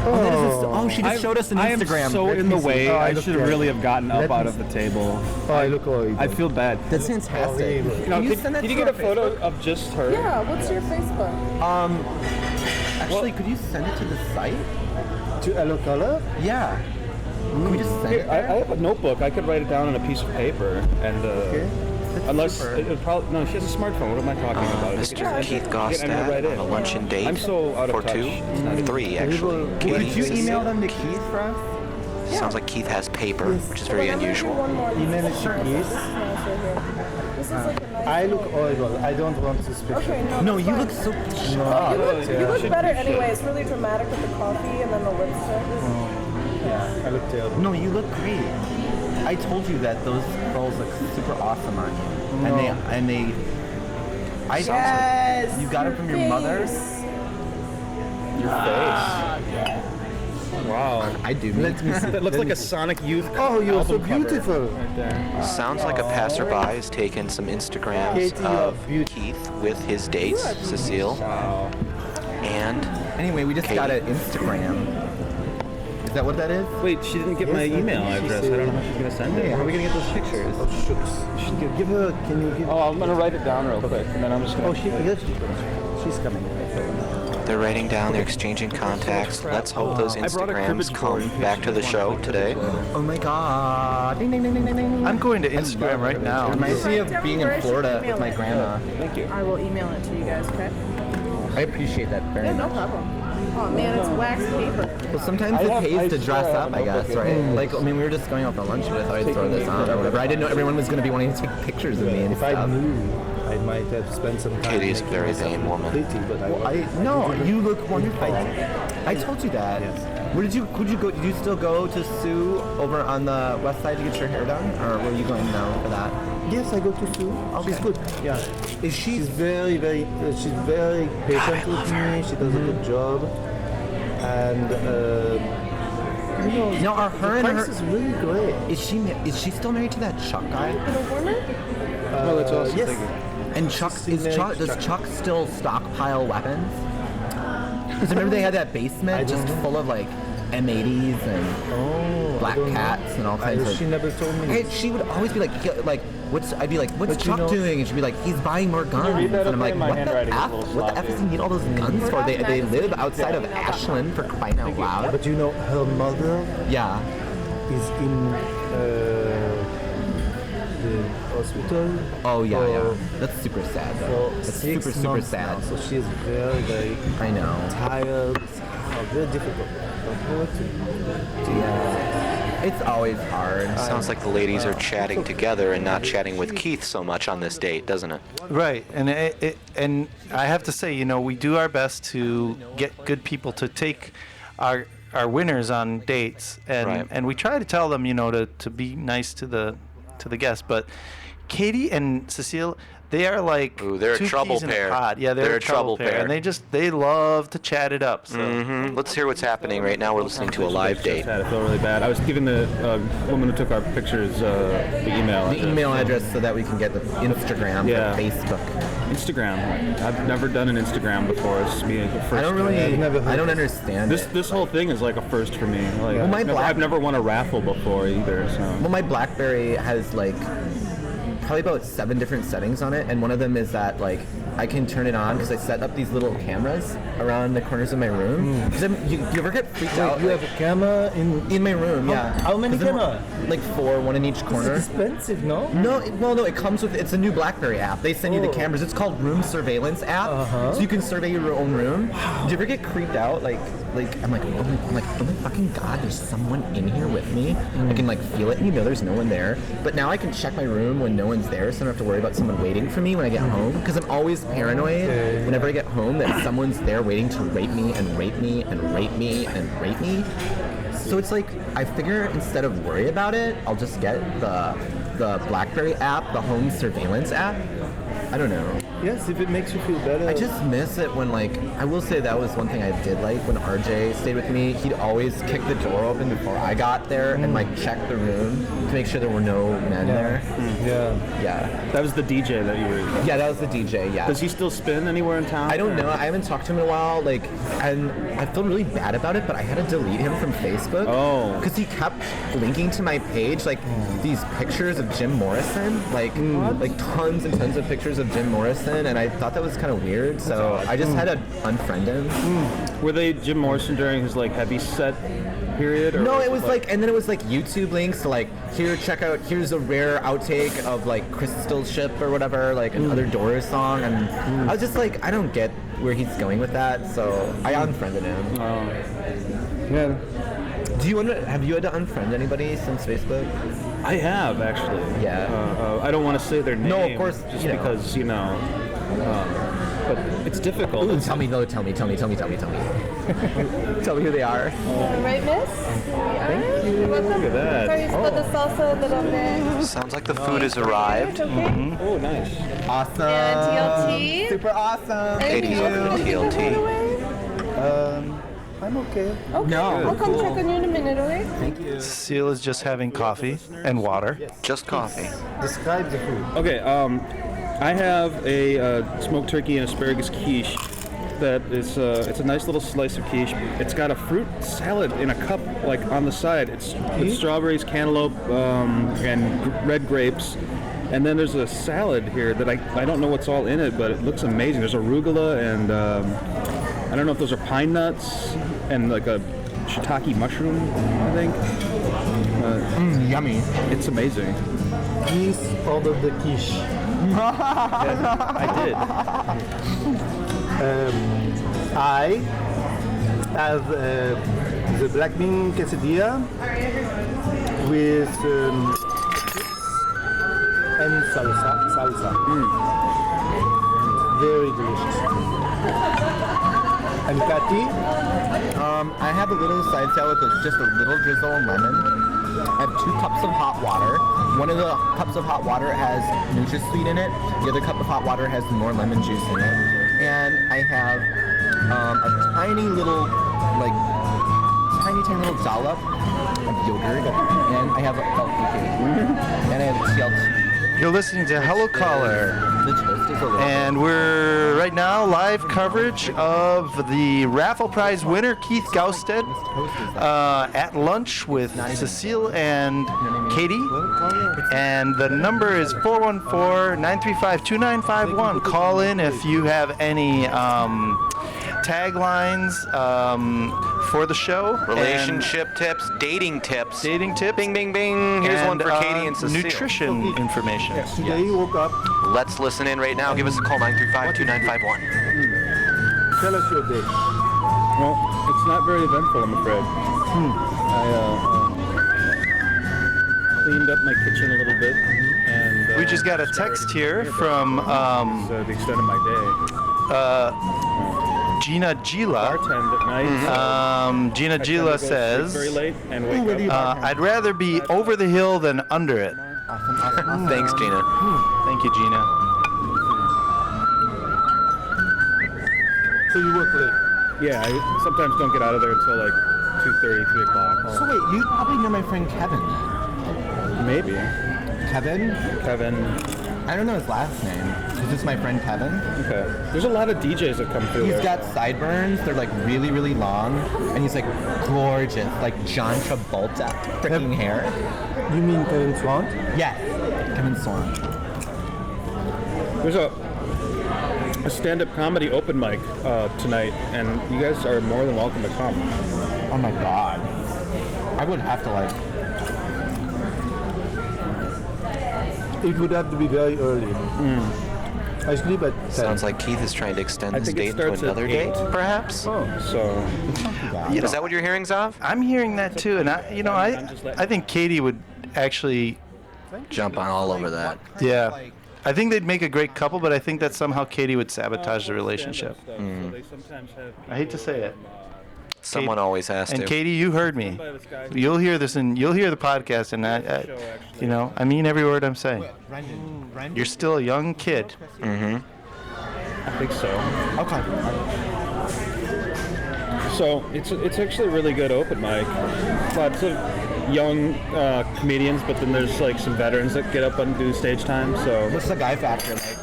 Oh, she just showed us an I am Instagram. so in the way. I look should at really it. have gotten up Let out me of the table. Oh, I look horrible. I feel bad. That's fantastic. Oh, You know, Can you could, send that could you to get a our photo Facebook? of just her? Yeah, what's your Facebook? Actually, could you send it to the site? To Hello Color? Yeah. Can we just send Here, it? I have a notebook. I could write it down on a piece of paper, and unless it probably no, she has a smartphone. What am I talking about? Mr. Keith I'm gonna write Gaustad it. on a luncheon date I'm so out of for touch. two, It's not even- 3 actually. Katie, Could you Cecile. email them to Keith for us? Sounds like Keith has paper, which is very unusual. Email it to Keith. This is like a nice I look horrible. I don't want this picture. Okay, no, No, that's you fine. look so. You look better anyway. It's really dramatic with the coffee and then the lipstick. I look terrible. No, you look great. I told you that those girls look super awesome on you, and they. I Yes. You got it from your mother. Your face. Wow. I do. Let me see. That looks like a Sonic Youth. Oh, you're so album cover beautiful. Right there. Sounds like a passerby has taken some Instagrams Katie, you're of beautiful. Keith with his dates, Cecile, Wow. and Anyway, we just got an Instagram. Is that what that is? Wait, she didn't get my Yes, I email think she address. I said- don't know how she's gonna send Hey, it. how are we gonna get those pictures? Oh, shucks. You should give her. Can you give? Oh, I'm gonna write it down real quick, and then I'm just gonna. Oh, she's coming. they're writing down, they're exchanging contacts. Let's hope those I brought a Instagrams cribbage board in come case back to you the want show to today. Oh my god! Ding ding ding ding ding ding. I'm going to Instagram right now. It reminds me of being in Florida with my grandma. I will email it to you guys, okay? I appreciate that very No much. problem. Oh man, it's wax paper. Well, sometimes I it have- I pays to swear dress I have up, a I guess, notebook right? in Like, I mean, we were just going out for lunch, but I thought I'd throw this on or whatever. I didn't know everyone was going to be wanting to take pictures of me and If I stuff. knew, I might have spent some time. Katie is a making very myself vain woman. pretty, but No, you look wonderful. I told you that. Where did you go? Did you still go to Sue over on the west side to get your hair done, or were you going now for that? Yes, I go to Sue. She's Okay. good. Yeah. She's very patient with me. She does a good job. And Now, are her the and price her is really great. is she still married to that Chuck guy? Well, it's also yes. And Chuck She's does married to Chuck still stockpile weapons? Because remember they had that basement just full of like M80s and black don't know. cats and all kinds She of. never told me. Hey, she would always be like, what's? I'd be like, what's But you Chuck know- doing? And she'd be like, he's buying more guns. read that And I'm okay? like, My what the handwriting is a f? little What the f sloppy. does he need all those guns for? They live outside of Ashland for crying out loud. But you know, her mother Yeah. is in the hospital. Oh yeah, for- yeah. That's super sad though. For That's 6 super months sad. now, so she is very I know. tired. Very difficult. Yeah. It's always hard. Sounds like the ladies are chatting together and not chatting with Keith so much on this date, doesn't it? Right, and and I have to say, you know, we do our best to get good people to take our winners on dates, and Right. and we try to tell them, you know, to be nice to the guests. But Katie and Cecile, they are like Ooh, they're a two trouble peas in pair. a pod. Yeah, they're a trouble pair, and they love to chat it up. So. Let's hear what's happening right now. We're listening to a live date. I feel really bad. I was giving the woman who took our pictures the email. The email address so that we can get the Instagram, Yeah. the Facebook. Instagram. I've never done an Instagram before. It's me the first. I don't really. I don't understand This it. this whole thing is like a first for me. Like, Well, my I've never won a raffle before either. So. Well, my BlackBerry has like probably about 7 different settings on it, and one of them is that like I can turn it on because I set up these little cameras around the corners of my room. 'Cause you ever get freaked out? You have a camera In my room, yeah. How many 'Cause then- cameras? Like 4, one in each corner. It's expensive, no? No, no, it comes with, it's a new BlackBerry app. They send you the cameras. It's called Room Surveillance app. So you can survey your own room. Do you ever get creeped out? I'm like, oh my fucking God, there's someone in here with me. I can like feel it, and you know there's no one there. But now I can check my room when no one's there, so I don't have to worry about someone waiting for me when I get home. Because I'm always paranoid whenever I get home that someone's there waiting to rape me and rape me and rape me and rape me. So it's like, I figure instead of worry about it, I'll just get the BlackBerry app, the home surveillance app. I don't know. Yes, if it makes you feel better. I just miss it when, like, I will say that was one thing I did like when RJ stayed with me. He'd always kick the door open before I got there and, like, check the room to make sure there were no men there. Yeah. Yeah. That was the DJ that you were. Yeah, that was the DJ, yeah. Does he still spin anywhere in town? I don't know. I haven't talked to him in a while. Like, and I feel really bad about it, but I had to delete him from Facebook. Oh. Because he kept linking to my page, like, these pictures of Jim Morrison. Like tons and tons of pictures of Jim Morrison, and I thought that was kind of weird, so I just had to unfriend him. Were they Jim Morrison during his like heavy set period? Or No, it was like, and then it was like YouTube links to like, here's a rare outtake of like Crystal Ship or whatever, like another Doors song, and I was just like, I don't get where he's going with that, so I unfriended him. Yeah. Have you had to unfriend anybody since Facebook? I have actually. Yeah. I don't want to say their name. No, of course, just you know. because but it's difficult. Ooh, tell me. Tell me who they are. Right, miss? Thank you. You're welcome. Look at that. Sorry, it's the salsa de donde. Sounds like the food has arrived. Okay. Oh, nice. Awesome. And TLT. Super awesome. Anything Katie's else looking that you can TLT. put away? I'm okay. Okay. No. I'll come check on you in a minute, okay? Cecile is just having coffee and water. Just coffee. Describe the food. Okay. I have a smoked turkey and asparagus quiche. That is, it's a nice little slice of quiche. It's got a fruit salad in a cup, like on the side. It's with strawberries, cantaloupe, and red grapes. And then there's a salad here that I don't know what's all in it, but it looks amazing. There's arugula and I don't know if those are pine nuts and like a shiitake mushroom, I think. Yummy. It's amazing. Please order the quiche. I did. I have the black bean quesadilla with and salsa. Very delicious. And Kati, I have a little side salad with just a little drizzle of lemon. I have 2 cups of hot water. One of the cups of hot water has NutraSweet in it. The other cup of hot water has more lemon juice in it. And I have a tiny little dollop of yogurt. And I have a and I have TLT. You're listening to Hello Caller. The toast is a little. And we're right now live coverage of the raffle prize winner, Keith Gausted, at lunch with Cecile and Katie. And the number is 414-935-2951. Call in if you have any taglines for the show. Relationship tips, dating tips. Dating tips. Bing, bing, bing. Here's one for Katie and Cecile. Nutrition information. today you woke up. Let's listen in right now. Give us a call, 935-2951. Tell us your day. Well, it's not very eventful, I'm afraid. I cleaned up my kitchen a little bit, and We just got a text here from the extent of my day. Gina Gila. Bartend at night. Gina I tend to Gila go to sleep says, very late and wake up. I'd rather be over the hill than under it. Thanks, Gina. Thank you, Gina. So you work late. Yeah, I sometimes don't get out of there until like 2:30, 3 o'clock. So wait, you probably know my friend Kevin. Maybe. Kevin? Kevin. I don't know his last name. This is my friend Kevin. Okay. There's a lot of DJs that come through. He's there. got sideburns. They're like really, really long, and he's like gorgeous, like John Travolta freaking hair. You mean Kevin Swan? Yes, Kevin Swan. There's a stand-up comedy open mic tonight, and you guys are more than welcome to come. Oh my god, I would have to like. It would have to be very early. I sleep at 10. Sounds like Keith is trying to extend I his think it date to starts at another date, 8. perhaps? So Is that what you're hearing, Zav? I'm hearing that too, and I think Katie would actually, Jump on all over that. yeah. I think they'd make a great couple, but I think that somehow Katie would sabotage the relationship. I hate to say it. Someone always has And to. Katie, you heard me. You'll hear this, and you'll hear the podcast, and I mean every word I'm saying. You're still a young kid. I think so. Okay. So it's actually a really good open mic. Lots of young comedians, but then there's like some veterans that get up and do stage time. So What's the guy factor like?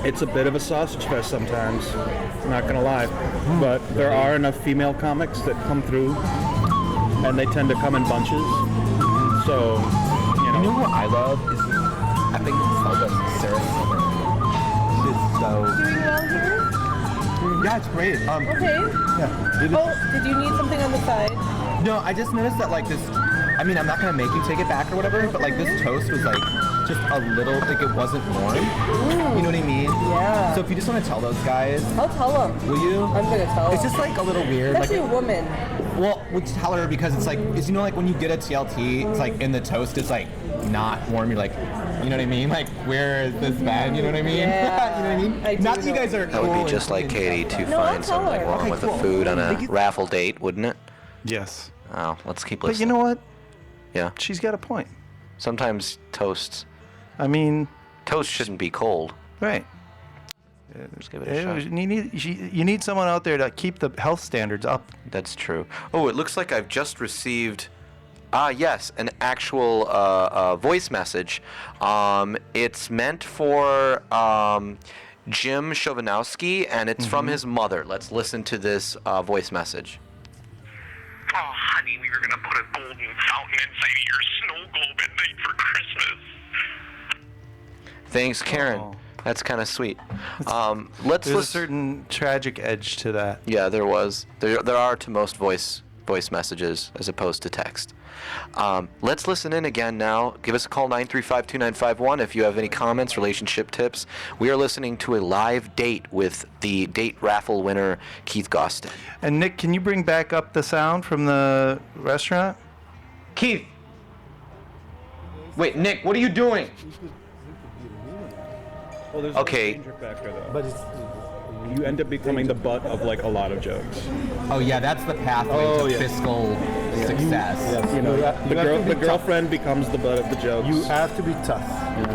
it's a bit of a sausage fest sometimes. Not gonna lie, but there are enough female comics that come through, and they tend to come in bunches. So You know who I love is I think it's Sarah Silverman. She's so Doing well here? yeah, it's great. Okay. Oh, did you need something on the side? No, I just noticed that like this. I mean, I'm not gonna make you take it back or whatever, but like this toast was like just a little like it wasn't warm. You know what I mean? Yeah. So if you just want to tell those guys, I'll tell them. will you? I'm gonna tell It's them. just like a little weird. Especially Like, a woman. well, we'll tell her because it's like, is you know, like when you get a TLT, it's like in the toast, it's like not warm. You're like, you know what I mean? Like, where is this bed? You know what I mean? Yeah. You know what I mean? I do Not that you know. guys are. That would cool be just and like Katie to No, I'll find tell something her. wrong Okay, with cool. the food on a Thank you. raffle date, wouldn't it? Yes. Oh, let's keep But listening. you know what? Yeah. She's got a point. Sometimes toast I mean, shouldn't be cold. right. Just give it a shot. You need someone out there to keep the health standards up. That's true. Oh, it looks like I've just received, yes, an actual voice message. It's meant for Jim Chovanowski, and it's from his mother. Let's listen to this voice message. Oh, honey, we were gonna put a golden fountain inside of your snow globe at night for Christmas. Thanks, Karen. Oh. That's kind of sweet. Let's There's a listen. certain tragic edge to that. Yeah, there was. There are to most voice messages as opposed to text. Let's listen in again now. Give us a call, 935-2951, if you have any comments, relationship tips. We are listening to a live date with the date raffle winner, Keith Gostin. And Nick, can you bring back up the sound from the restaurant? Keith! Wait, Nick, what are you doing? well, there's Okay. a danger factor though. But it's You end up becoming the butt of like a lot of jokes. Oh yeah, that's the pathway Oh, to yeah. fiscal success. yes, You know, you have the to be tough. girlfriend becomes the butt of the jokes. You have to be tough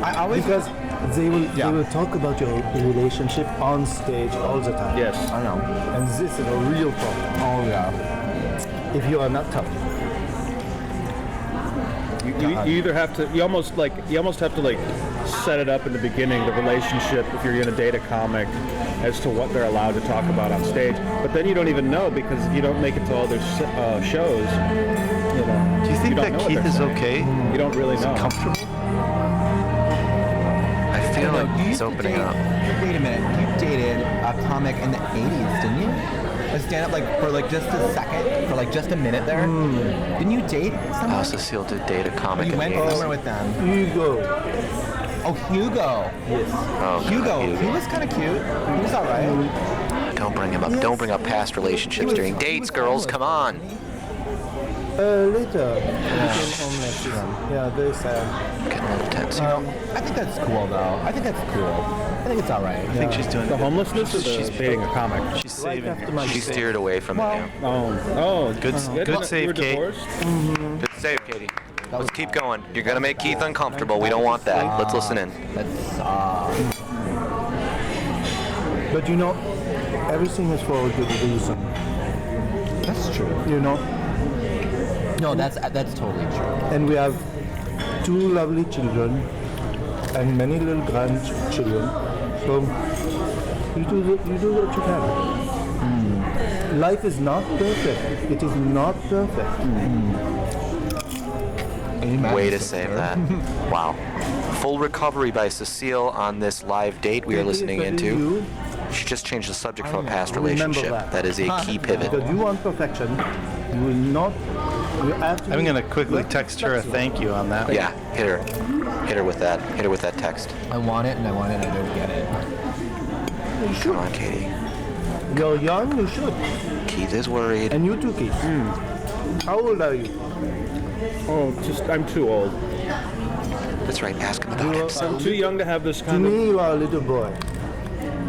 I always. because they will Yeah. talk about your relationship on stage all the time. yes. I know. And this is a real problem Oh yeah. if you are not tough. You either have to, you almost have to like set it up in the beginning, the relationship, if you're gonna date a comic, as to what they're allowed to talk about on stage. But then you don't even know because if you don't make it to all their shows, you know. Do you think don't that know what Keith they're is saying. okay? You don't really know. Comfortable? I feel No, like you he's used to opening date- up. Wait a minute. You dated a comic in the 80s, didn't you? A stand-up like for like just a second, for like just a minute there. Didn't you date someone? Oh, Cecile did date a comic You in went the 80s. somewhere with them. Hugo. Oh, Hugo. Oh, Hugo. God, He was kind of cute. He was all right. Don't bring him up. Don't bring up past relationships during dates, girls. Come on. Later, he became homeless. Yeah, very sad. Getting a little tense. I think that's cool though. I think that's cool. I think it's all right. I think she's doing The good. homelessness or the dating a comic? She's saving after her. my She steered away from it. Yeah. Oh, Good You save, were Kate. divorced? Good save, Katie. Let's keep going. You're gonna make Keith uncomfortable. We don't want that. Let's listen in. That's But you know, everything is for a good reason. that's true. You know, No, that's totally true. and we have two lovely children, and many little grandchildren. So you do what you can. Life is not perfect. It is not perfect. Way to save that. Wow. Full recovery by Cecile on this live date we are listening into. She just changed the subject from a past relationship. That is a key pivot. Because you want perfection, you will not. You have to I'm gonna quickly text her a thank you on that one. Yeah, hit her. Hit her with that. Hit her with that text. I want it and I want it and I don't get it. Come on, Katie. You're young, you should. Keith is worried. And you too, Keith. How old are you? Oh, I'm too old. That's right. Ask him about himself. I'm too young to have this To kind of. me, you are a little boy.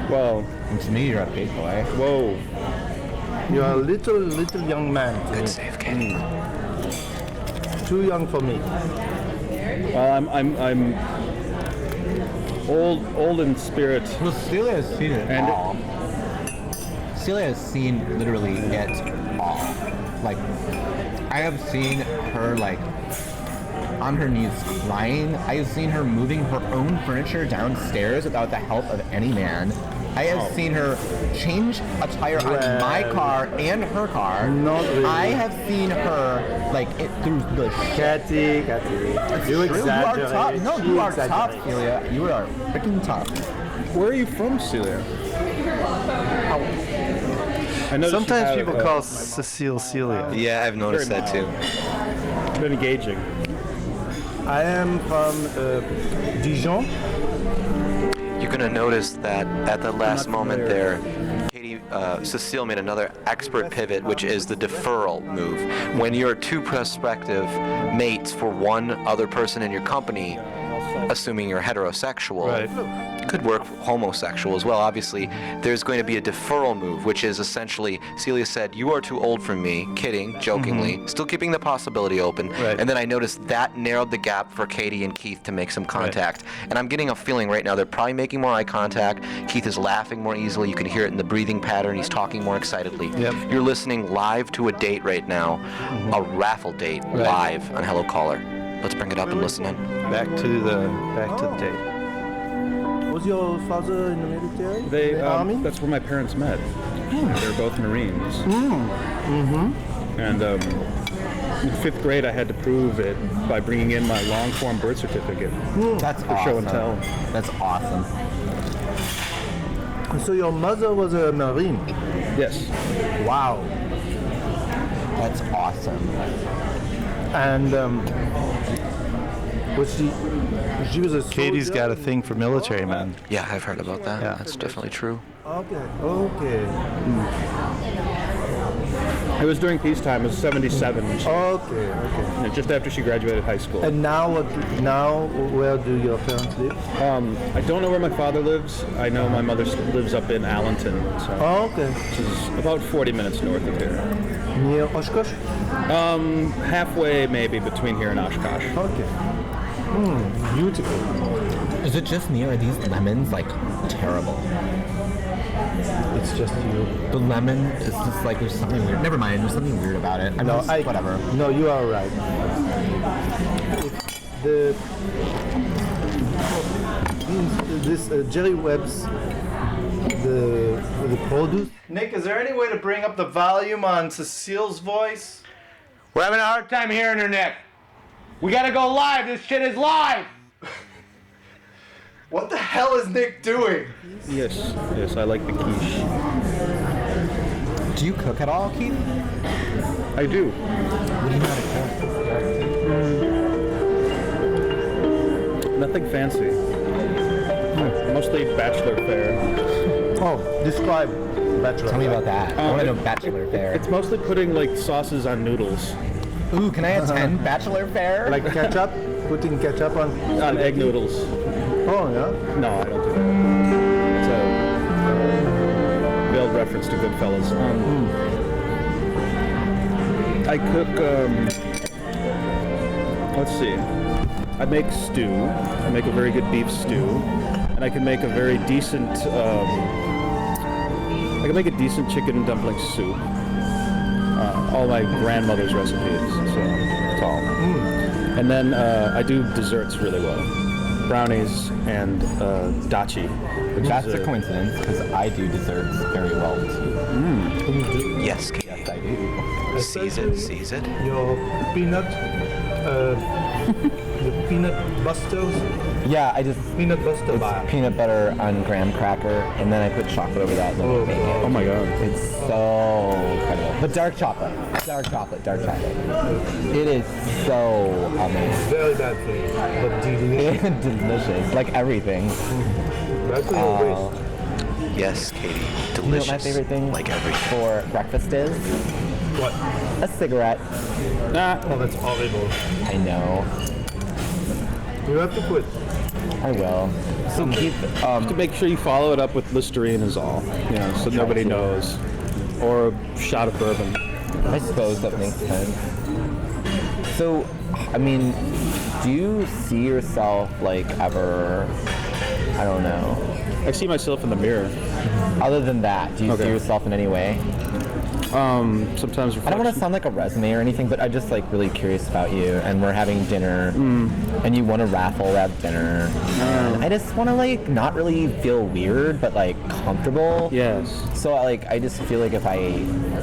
Well, And to me, you're a big boy. whoa. You are a little young man. To Good me. save, Katie. Too young for me. Well, I'm old in spirit. Well, Celia has seen it And- all. Celia has seen literally it all. Like, I have seen her, like, on her knees crying. I have seen her moving her own furniture downstairs without the help of any man. I have seen her change a tire on my car and her car. Not really. I have seen her, like, it through the Catty. You You are tough. exaggerate. No, She you are tough, exaggerates. Celia. You are freaking tough. Where are you from, Celia? I noticed you Sometimes have, people call Cecile Celia. Yeah, I've noticed Very that too. been engaging. I am from Dijon. You're gonna notice that at the last not moment familiar. there, Katie, Cecile made another expert pivot, which is the deferral move. When you're two prospective mates for one other person in your company, assuming you're heterosexual, Right. could work homosexual as well. Obviously, there's going to be a deferral move, which is essentially, Celia said, "You are too old for me," kidding, jokingly, still keeping the possibility open. Right. And then I noticed that narrowed the gap for Katie and Keith to make some contact. And I'm getting a feeling right now they're probably making more eye contact. Keith is laughing more easily. You can hear it in the breathing pattern. He's talking more excitedly. Yep. You're listening live to a date right now, a raffle date live on Hello Caller. Let's bring it up and listen in. Back to the date. Was your father in the military? The army? That's where my parents met. They're both Marines. And in 5th grade, I had to prove it by bringing in my long-form birth certificate. That's For awesome. show and tell. That's awesome. So your mother was a Marine. Yes. Wow. That's awesome. And was she was a soldier? Katie's got a thing for military men. Yeah, I've heard about that. Yeah. That's definitely true. Okay. It was during peacetime. It was 77. Okay. Just after she graduated high school. And now where do your parents live? I don't know where my father lives. I know my mother lives up in Allenton, so, Okay. which is about 40 minutes north of here. Near Oshkosh? Halfway maybe between here and Oshkosh. Okay. Beautiful. Is it just me or are these lemons like terrible? It's just you. The lemon is just like there's something weird. Never mind, there's something weird about it. Whatever. No, you are right. This Jerry Webb's the produce. Nick, is there any way to bring up the volume on Cecile's voice? We're having a hard time hearing her, Nick. We gotta go live. This shit is live. What the hell is Nick doing? Yes, I like the quiche. Do you cook at all, Keith? I do. What do you know how to cook? Nothing fancy. Mostly bachelor fare. Oh, describe bachelor. Tell me about that. I want to know bachelor fare. It's mostly putting like sauces on noodles. Ooh, can I attend bachelor fare? Like ketchup, putting ketchup on Egg noodles. Oh yeah. No, I don't do that. It's a veiled reference to Goodfellas. I cook, let's see. I make stew. I make a very good beef stew. And I can make a very decent, I can make a decent chicken dumpling soup. All my grandmother's recipes, so it's all. And then I do desserts really well. brownies and dachi. Which That's is a coincidence because I do desserts very well too. Yes, Katie. Yes, I do. Seize it, seize it. Your peanut, the peanut busters, Yeah, I just peanut buster it's bar. peanut butter on graham cracker, and then I put chocolate over that. And then I bake it. Oh my god. It's so incredible. But dark chocolate. It is so amazing. Very bad for you, but delicious. Delicious. Like everything. Bad for your waist. Yes, Katie. You know Delicious. what my favorite thing Like everything. for breakfast is? What? A cigarette. Oh, that's horrible. I know. You have to quit. I will. So keep To make sure you follow it up with Listerine is all. You know, so nobody knows. Or a shot of bourbon. I suppose that makes sense. So, I mean, do you see yourself like ever? I don't know. I see myself in the mirror. Other than that, do you see Okay. yourself in any way? Sometimes I don't want to sound like a resume or anything, but I'm just like really curious about you. And we're having dinner, and you won a raffle at dinner. And I just want to like not really feel weird, but like comfortable. Yes. So like I just feel like if I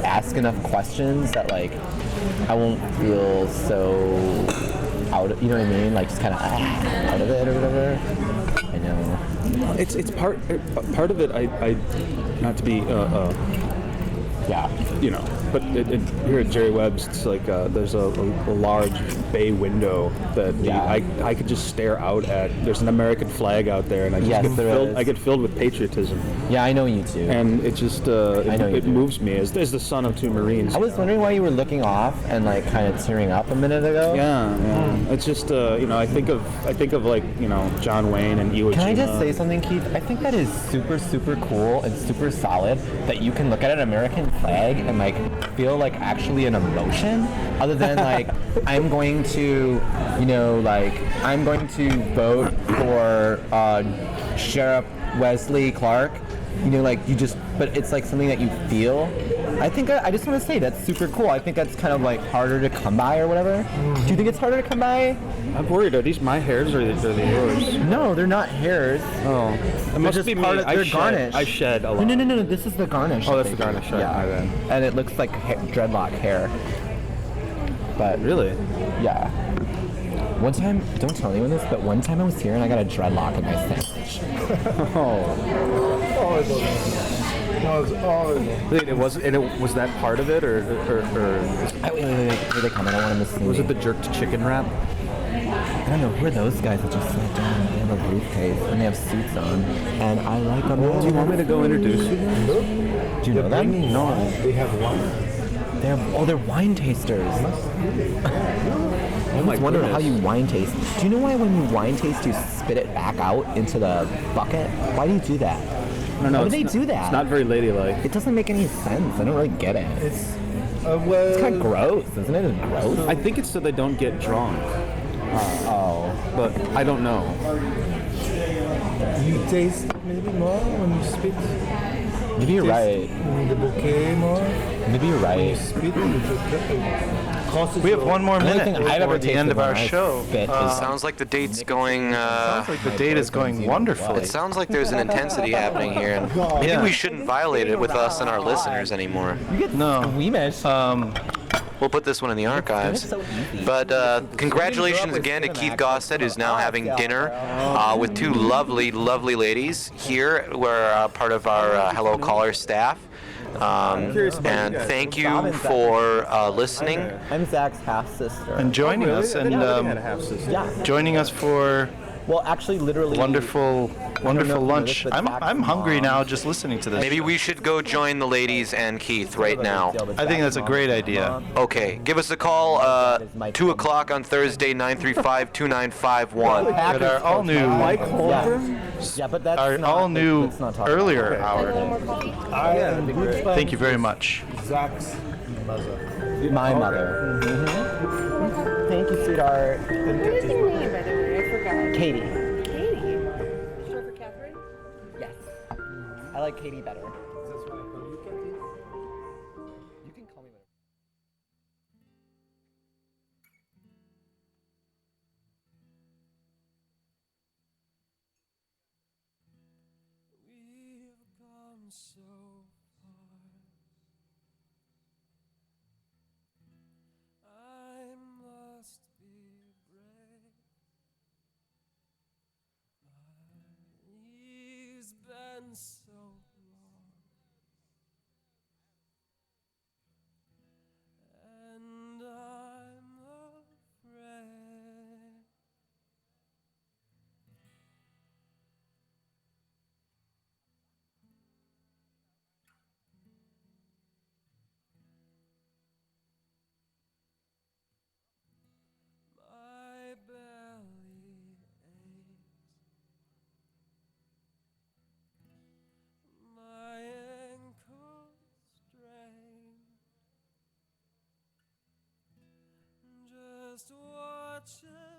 ask enough questions, that like I won't feel so out of, you know what I mean? Like just kind of out of it or whatever. I know. It's part of it. I not to be Yeah. you know, but here at Jerry Webb's, it's like there's a large bay window that I could just stare out at. There's an American flag out there, and I just Yes, get there filled. is. I get filled with patriotism, Yeah, I know you too. and it just know you it do. moves me as the son of two Marines. I was wondering why you were looking off and like kind of tearing up a minute ago. Yeah. It's just you know, I think of like, you know, John Wayne and Iwo Jima. Can I just say something, Keith? I think that is super, super cool and super solid that you can look at an American flag and like feel like actually an emotion other than like I'm going to, you know, like I'm going to vote for Sheriff Wesley Clark. You know, like you just, but it's like something that you feel. I think I just want to say that's super cool. I think that's kind of like harder to come by or whatever. Do you think it's harder to come by? I'm worried. Are these my hairs or are they yours? No, they're not hairs. Oh, it must just be me. part of- they're shed, garnish. I shed a lot. No. This is the garnish. Oh, that that's they the garnish. do. Sorry, Yeah, my bad. and it looks like dreadlock hair. But Really? yeah. One time, don't tell anyone this, but one time I was here and I got a dreadlock in my sandwich. Horrible. No, it's horrible. Wait, was that part of it, or Wait, here they come. I don't want to miss was it the jerked chicken wrap? I don't know. Who are those guys that just sat down? They have a briefcase and they have suits on. And I like them. Do you want me to go introduce you? Do you know them? No. They have one. They're wine tasters. I was wondering how you wine taste. Do you know why when you wine taste you spit it back out into the bucket? Why do you do that? I don't know. Why do it's they not- do that? It's not very ladylike. It doesn't make any sense. I don't really get it. It's Well, kind of gross, isn't it? It's gross. I think it's so they don't get drunk. But I don't know. you taste maybe more when you spit. Maybe you're right. The bouquet more. Maybe you're right. Spit. Crosses We have your- one more The only minute thing I've ever before the end tasted of our when I show. spit is Sounds like the date's going. Sounds like the date is going wonderfully. It sounds like there's an intensity happening here, and maybe Yeah. we shouldn't violate it with us and our listeners anymore. No. squeamish. We'll put this one in the archives. so easy. But congratulations again to Keith Gossett, who's now having dinner with two lovely, lovely ladies here. We're part of our Hello Caller staff. And thank you for listening. I'm Zach's half sister. And joining us and Yeah. joining us for Well, actually, literally. wonderful if you know lunch. this, but Zach's I'm hungry mom- now just listening to this. Maybe we should go join the ladies and Keith right now. I think that's a great idea. Okay, give us a call 2 o'clock on Thursday, 935-2951. At our all new Yeah, but that's our not, all new let's not talk earlier about it. hour. Thank you very much. Zach's mother. My mother. Thank you, sweetheart. What is your name, by the way? I forgot. Katie. Katie. Short for Catherine? Yes. I like Katie better. just watching